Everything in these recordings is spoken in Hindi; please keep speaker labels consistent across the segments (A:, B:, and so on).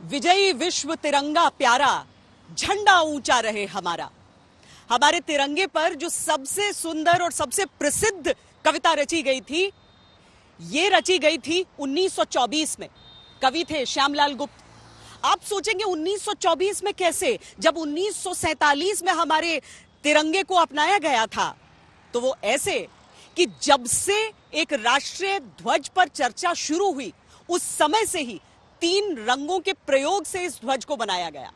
A: विजयी विश्व तिरंगा प्यारा, झंडा ऊंचा रहे हमारा। हमारे तिरंगे पर जो सबसे सुंदर और सबसे प्रसिद्ध कविता रची गई थी, ये रची गई थी 1924 में। कवि थे श्यामलाल गुप्त। आप सोचेंगे 1924 में कैसे, जब 1947 में हमारे तिरंगे को अपनाया गया था। तो वो ऐसे कि जब से एक राष्ट्रीय ध्वज पर चर्चा शुरू हुई, उस समय से ही 3 रंगों के प्रयोग से इस ध्वज को बनाया गया।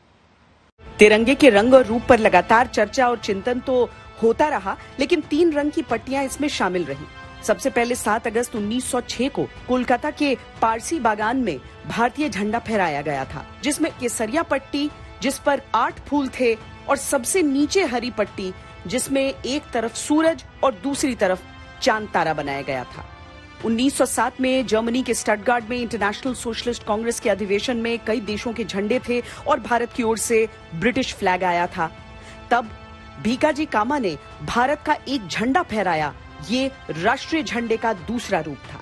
A: तिरंगे के रंग और रूप पर लगातार चर्चा और चिंतन तो होता रहा, लेकिन 3 रंग की पट्टियां इसमें शामिल रहीं। सबसे पहले 7 अगस्त 1906 को कोलकाता के पारसी बागान में भारतीय झंडा फहराया गया था, जिसमें केसरिया पट्टी जिस पर 8 फूल थे और सबसे नीचे हरी पट्टी जिसमें एक तरफ सूरज और दूसरी तरफ चांद तारा बनाया गया था। 1907 में जर्मनी के स्टटगार्ट में इंटरनेशनल सोशलिस्ट कांग्रेस के अधिवेशन में कई देशों के झंडे थे और भारत की ओर से ब्रिटिश फ्लैग आया था। तब भीकाजी कामा ने भारत का एक झंडा फहराया। ये राष्ट्रीय झंडे का दूसरा रूप था।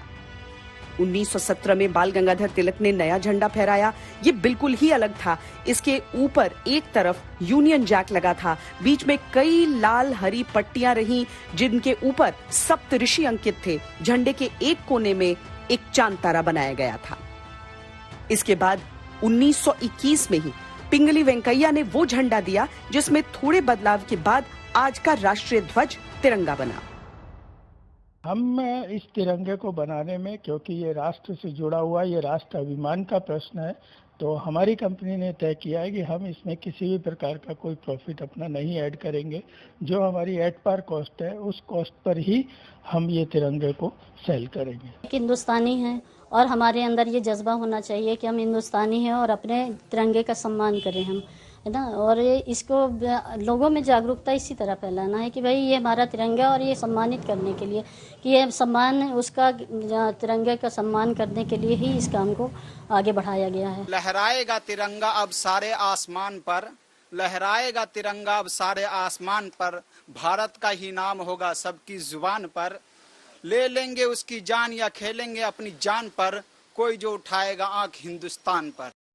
A: 1917 में बाल गंगाधर तिलक ने नया झंडा फहराया। ये बिल्कुल ही अलग था। इसके ऊपर एक तरफ यूनियन जैक लगा था, बीच में कई लाल हरी पट्टियां रहीं जिनके ऊपर सप्तऋषि अंकित थे। झंडे के एक कोने में एक चांद तारा बनाया गया था। इसके बाद 1921 में ही पिंगली वेंकैया ने वो झंडा दिया जिसमें थोड़े बदलाव के बाद आज का राष्ट्रीय ध्वज तिरंगा बना।
B: हम इस तिरंगे को बनाने में, क्योंकि ये राष्ट्र से जुड़ा हुआ, ये राष्ट्र अभिमान का प्रश्न है, तो हमारी कंपनी ने तय किया है कि हम इसमें किसी भी प्रकार का कोई प्रॉफिट अपना नहीं ऐड करेंगे। जो हमारी एट पार कॉस्ट है, उस कॉस्ट पर ही हम ये तिरंगे को सेल करेंगे।
C: हिंदुस्तानी हैं और हमारे अंदर ये जज्बा होना चाहिए कि हम हिंदुस्तानी हैं और अपने तिरंगे का सम्मान करें हम, है ना। और इसको लोगों में जागरूकता इसी तरह फैलाना है कि भाई ये हमारा तिरंगा है और ये सम्मानित करने के लिए कि ये सम्मान उसका, तिरंगे का सम्मान करने के लिए ही इस काम को आगे बढ़ाया गया है।
D: लहराएगा तिरंगा अब सारे आसमान पर, लहराएगा तिरंगा अब सारे आसमान पर, भारत का ही नाम होगा सबकी जुबान पर। ले लेंगे उसकी जान या खेलेंगे अपनी जान पर, कोई जो उठाएगा आंख हिंदुस्तान पर।